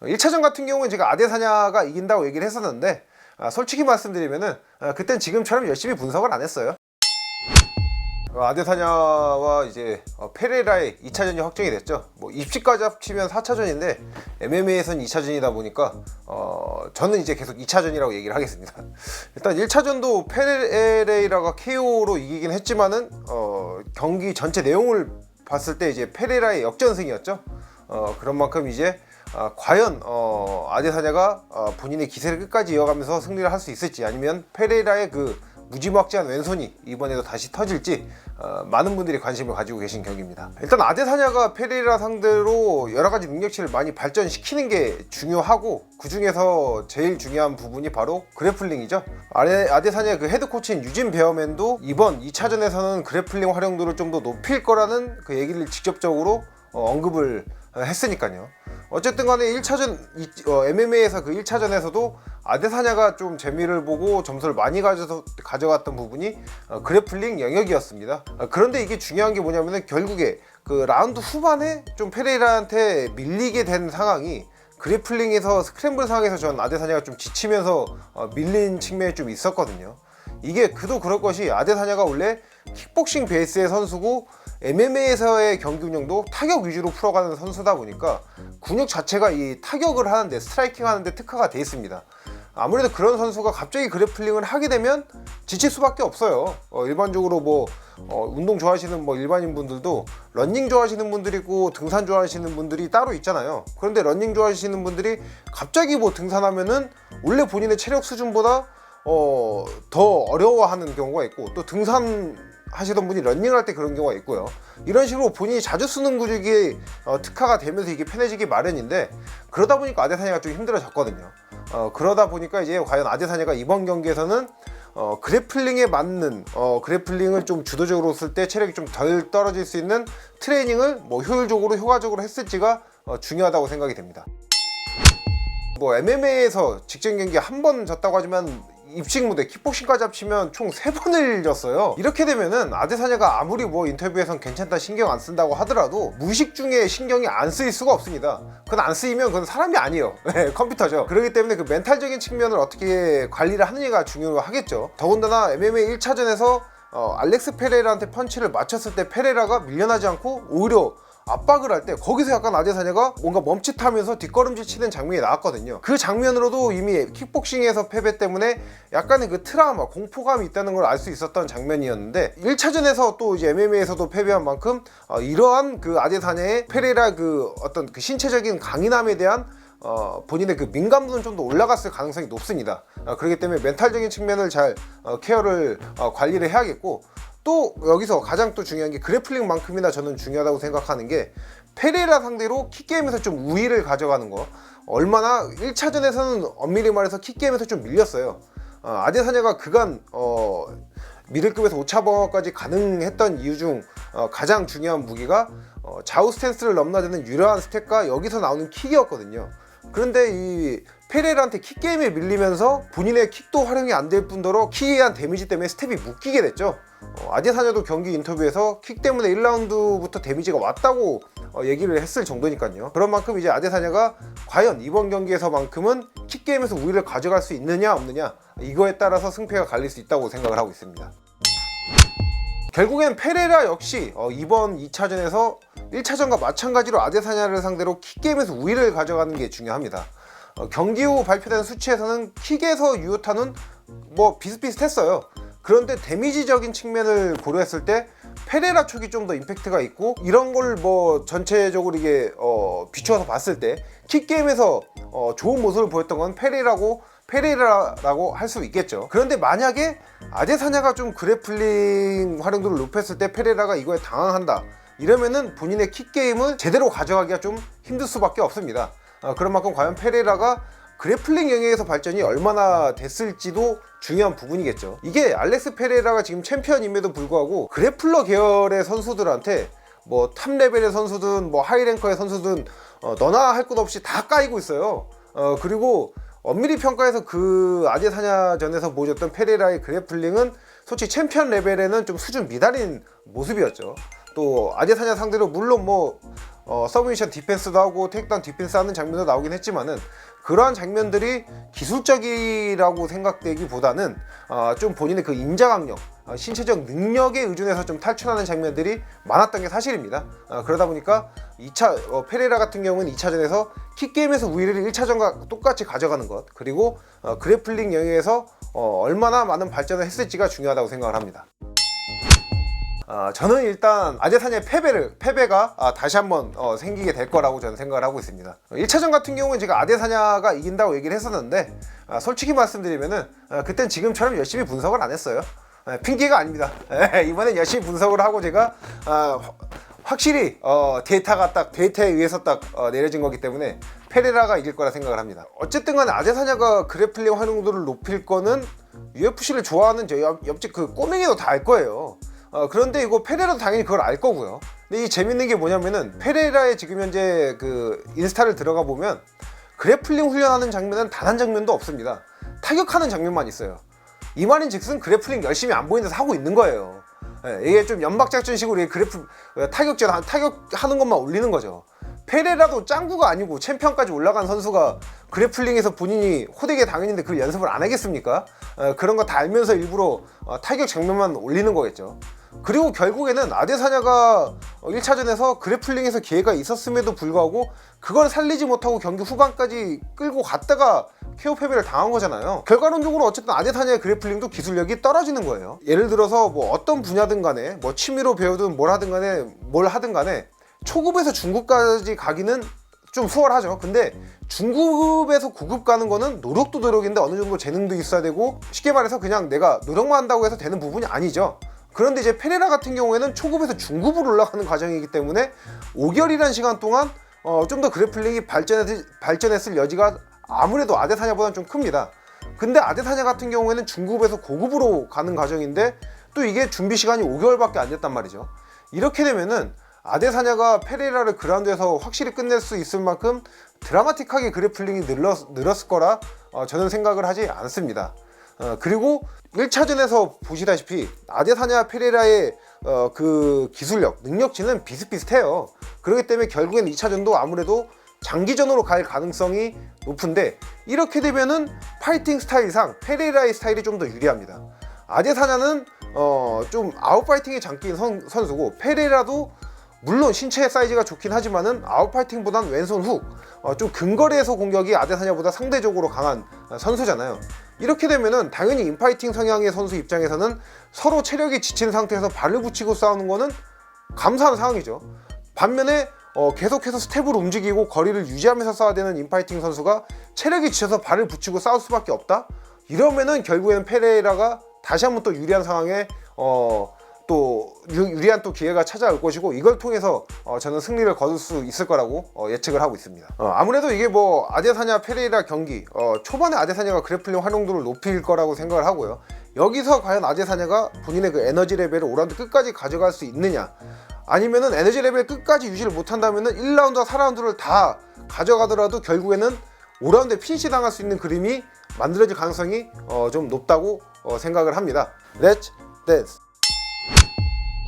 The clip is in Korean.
1차전 같은 경우는 제가 아데사냐가 이긴다고 얘기를 했었는데 솔직히 말씀드리면은 그땐 지금처럼 열심히 분석을 안 했어요. 아데사냐와 이제 페레라의 2차전이 확정이 됐죠. 뭐 입시까지 합치면 4차전인데 MMA에서는 2차전이다 보니까 저는 이제 계속 2차전이라고 얘기를 하겠습니다. 일단 1차전도 페레이라가 KO로 이기긴 했지만은 경기 전체 내용을 봤을 때 이제 페레라의 역전승이었죠. 그런 만큼 이제 과연 아데사냐가 본인의 기세를 끝까지 이어가면서 승리를 할 수 있을지, 아니면 페레이라의 그 무지막지한 왼손이 이번에도 다시 터질지 많은 분들이 관심을 가지고 계신 경기입니다. 일단 아데사냐가 페레이라 상대로 여러가지 능력치를 많이 발전시키는 게 중요하고, 그 중에서 제일 중요한 부분이 바로 그래플링이죠. 아데사냐의 그 헤드코치인 유진 베어맨도 이번 2차전에서는 그래플링 활용도를 좀 더 높일 거라는 그 얘기를 직접적으로 언급을 했으니까요. 어쨌든 간에 1차전 MMA에서 그 1차전에서도 아데사냐가 좀 재미를 보고 점수를 많이 가져갔던 부분이 그래플링 영역이었습니다. 그런데 이게 중요한 게 뭐냐면은 결국에 그 라운드 후반에 좀 페레이라한테 밀리게 된 상황이, 그래플링에서 스크램블 상황에서 전 아데사냐가 좀 지치면서 밀린 측면이 좀 있었거든요. 이게 그도 그럴 것이, 아데사냐가 원래 킥복싱 베이스의 선수고 MMA에서의 경기 운영도 타격 위주로 풀어가는 선수다 보니까 근육 자체가 이 타격을 하는데, 스트라이킹 하는데 특화가 돼 있습니다. 아무래도 그런 선수가 갑자기 그래플링을 하게 되면 지칠 수밖에 없어요. 일반적으로 뭐 운동 좋아하시는 뭐 일반인 분들도 러닝 좋아하시는 분들이 있고 등산 좋아하시는 분들이 따로 있잖아요. 그런데 러닝 좋아하시는 분들이 갑자기 뭐 등산하면은 원래 본인의 체력 수준보다 더 어려워하는 경우가 있고, 또 등산 하시던 분이 러닝을 할 때 그런 경우가 있고요. 이런 식으로 본인이 자주 쓰는 근육이 특화가 되면서 이게 편해지기 마련인데, 그러다 보니까 아데사냐가 좀 힘들어졌거든요. 그러다 보니까 이제 과연 아데사냐가 이번 경기에서는 그래플링에 맞는 그래플링을 좀 주도적으로 쓸 때 체력이 좀 덜 떨어질 수 있는 트레이닝을 뭐 효율적으로 효과적으로 했을지가 중요하다고 생각이 됩니다. 뭐 MMA에서 직전 경기 한 번 졌다고 하지만 입식 무대 킥복싱까지 합치면 총 3번을 졌어요. 이렇게 되면은 아데사냐가 아무리 뭐 인터뷰에선 괜찮다, 신경 안 쓴다고 하더라도 무의식 중에 신경이 안 쓰일 수가 없습니다. 그건 안 쓰이면 그건 사람이 아니에요. 컴퓨터죠. 그렇기 때문에 그 멘탈적인 측면을 어떻게 관리를 하느냐가 중요하겠죠. 더군다나 MMA 1차전에서 알렉스 페레이라한테 펀치를 맞췄을 때 페레이라가 밀려나지 않고 오히려 압박을 할 때 거기서 약간 아데사냐가 뭔가 멈칫하면서 뒷걸음질 치는 장면이 나왔거든요. 그 장면으로도 이미 킥복싱에서 패배 때문에 약간의 그 트라우마, 공포감이 있다는 걸 알 수 있었던 장면이었는데, 1차전에서 또 이제 MMA에서도 패배한 만큼 이러한 그 아데사냐의 페레이라 그 어떤 그 신체적인 강인함에 대한 본인의 그 민감도는 좀 더 올라갔을 가능성이 높습니다. 그렇기 때문에 멘탈적인 측면을 잘 케어를 관리를 해야겠고, 또 여기서 가장 또 중요한 게 그래플링만큼이나 저는 중요하다고 생각하는 게, 페레이라 상대로 킥게임에서 좀 우위를 가져가는 거. 얼마나 1차전에서는 엄밀히 말해서 킥게임에서 좀 밀렸어요. 아데사냐가 그간 미들급에서 5차 방어까지 가능했던 이유 중 가장 중요한 무기가 좌우 스탠스를 넘나드는 유려한 스텝과 여기서 나오는 킥이었거든요. 그런데 이 페레이라한테 킥게임에 밀리면서 본인의 킥도 활용이 안 될 뿐더러 킥에 의한 데미지 때문에 스텝이 묶이게 됐죠. 아데사냐도 경기 인터뷰에서 킥 때문에 1라운드부터 데미지가 왔다고 얘기를 했을 정도니까요. 그런 만큼 이제 아데사냐가 과연 이번 경기에서만큼은 킥게임에서 우위를 가져갈 수 있느냐 없느냐, 이거에 따라서 승패가 갈릴 수 있다고 생각을 하고 있습니다. 결국엔 페레이라 역시 이번 2차전에서 1차전과 마찬가지로 아데사냐를 상대로 킥게임에서 우위를 가져가는 게 중요합니다. 경기 후 발표된 수치에서는 킥에서 유효타는 뭐 비슷비슷했어요. 그런데 데미지적인 측면을 고려했을 때 페레이라 촉이 좀 더 임팩트가 있고, 이런 걸 뭐 전체적으로 이게 비추어서 봤을 때 킥게임에서 좋은 모습을 보였던 건 페레이라라고 할 수 있겠죠. 그런데 만약에 아데사냐가 좀 그래플링 활용도를 높였을 때 페레이라가 이거에 당황한다, 이러면은 본인의 킥게임을 제대로 가져가기가 좀 힘들 수밖에 없습니다. 그런 만큼 과연 페레이라가 그래플링 영역에서 발전이 얼마나 됐을지도 중요한 부분이겠죠. 이게 알렉스 페레이라가 지금 챔피언임에도 불구하고 그래플러 계열의 선수들한테 뭐 탑 레벨의 선수든 뭐 하이랭커의 선수든 너나 할 것 없이 다 까이고 있어요. 그리고 엄밀히 평가해서 그 아데사냐전에서 보여줬던 페레이라의 그래플링은 솔직히 챔피언 레벨에는 좀 수준 미달인 모습이었죠. 또 아데사냐 상대로 물론 뭐 서브미션 디펜스도 하고 테이크다운 디펜스 하는 장면도 나오긴 했지만은 그러한 장면들이 기술적이라고 생각되기보다는 좀 본인의 그 인자강력, 신체적 능력에 의존해서 좀 탈출하는 장면들이 많았던 게 사실입니다. 그러다 보니까 2차 페레라 같은 경우는 2차전에서 킥게임에서 우위를 1차전과 똑같이 가져가는 것, 그리고 그래플링 영역에서 얼마나 많은 발전을 했을지가 중요하다고 생각을 합니다. 저는 일단 아데사냐의 패배가 다시 한번 생기게 될 거라고 저는 생각을 하고 있습니다. 1차전 같은 경우는 제가 아데사냐가 이긴다고 얘기를 했었는데 솔직히 말씀드리면은 그땐 지금처럼 열심히 분석을 안 했어요. 핑계가 아닙니다. 이번엔 열심히 분석을 하고 제가 확실히 데이터에 의해서 딱 내려진 거기 때문에 페레라가 이길 거라 생각을 합니다. 어쨌든 간에 아데사냐가 그래플링 활용도를 높일 거는 UFC를 좋아하는 저 옆집 그 꼬맹이도 다 알 거예요. 그런데 이거 페레라도 당연히 그걸 알 거고요. 근데 이 재밌는 게 뭐냐면은 페레라의 지금 현재 그 인스타를 들어가 보면 그래플링 훈련하는 장면은 단 한 장면도 없습니다. 타격하는 장면만 있어요. 이 말인즉슨 그래플링 열심히 안 보이는 데서 하고 있는 거예요. 이게 좀 연막작전식으로 타격하는 것만 올리는 거죠. 페레라도 짱구가 아니고 챔피언까지 올라간 선수가 그래플링에서 본인이 호되게 당했는데 그걸 연습을 안 하겠습니까? 그런 거 다 알면서 일부러 타격 장면만 올리는 거겠죠. 그리고 결국에는 아데사냐가 1차전에서 그래플링에서 기회가 있었음에도 불구하고 그걸 살리지 못하고 경기 후반까지 끌고 갔다가 KO 패배를 당한 거잖아요. 결과론적으로 어쨌든 아데사냐의 그래플링도 기술력이 떨어지는 거예요. 예를 들어서 뭐 어떤 분야든 간에 뭐 취미로 배우든 뭘 하든 간에 초급에서 중급까지 가기는 좀 수월하죠. 근데 중급에서 고급 가는 거는 노력도 노력인데 어느 정도 재능도 있어야 되고, 쉽게 말해서 그냥 내가 노력만 한다고 해서 되는 부분이 아니죠. 그런데 이제 페레라 같은 경우에는 초급에서 중급으로 올라가는 과정이기 때문에 5개월이라는 시간 동안 좀 더 그래플링이 발전했을 여지가 아무래도 아데사냐보다는 좀 큽니다. 근데 아데사냐 같은 경우에는 중급에서 고급으로 가는 과정인데 또 이게 준비 시간이 5개월밖에 안 됐단 말이죠. 이렇게 되면은 아데사냐가 페레라를 그라운드에서 확실히 끝낼 수 있을 만큼 드라마틱하게 그래플링이 늘었을 거라 저는 생각을 하지 않습니다. 그리고 1차전에서 보시다시피 아데사냐 페레라의 그 기술력, 능력치는 비슷비슷해요. 그렇기 때문에 결국엔 2차전도 아무래도 장기전으로 갈 가능성이 높은데, 이렇게 되면은 파이팅 스타일상 페레라의 스타일이 좀 더 유리합니다. 아데사냐는 좀 아웃파이팅에 장기인 선수고, 페레라도 물론 신체 사이즈가 좋긴 하지만은 아웃파이팅보단 왼손 훅, 좀 근거리에서 공격이 아데사냐보다 상대적으로 강한 선수잖아요. 이렇게 되면은 당연히 인파이팅 성향의 선수 입장에서는 서로 체력이 지친 상태에서 발을 붙이고 싸우는 거는 감사한 상황이죠. 반면에 계속해서 스텝을 움직이고 거리를 유지하면서 싸워야 되는 인파이팅 선수가 체력이 지쳐서 발을 붙이고 싸울 수밖에 없다? 이러면은 결국에는 페레라가 다시 한번 또 유리한 상황에 또 유리한 또 기회가 찾아올 것이고, 이걸 통해서 저는 승리를 거둘 수 있을 거라고 예측을 하고 있습니다. 아무래도 이게 뭐 아데사냐 페레이라 경기 초반에 아데사냐가 그래플링 활용도를 높일 거라고 생각을 하고요. 여기서 과연 아데사냐가 본인의 그 에너지 레벨을 5라운드 끝까지 가져갈 수 있느냐, 아니면은 에너지 레벨 끝까지 유지를 못한다면은 1라운드와 4라운드를 다 가져가더라도 결국에는 5라운드에 피니시 당할 수 있는 그림이 만들어질 가능성이 좀 높다고 생각을 합니다. 렛츠 댄스.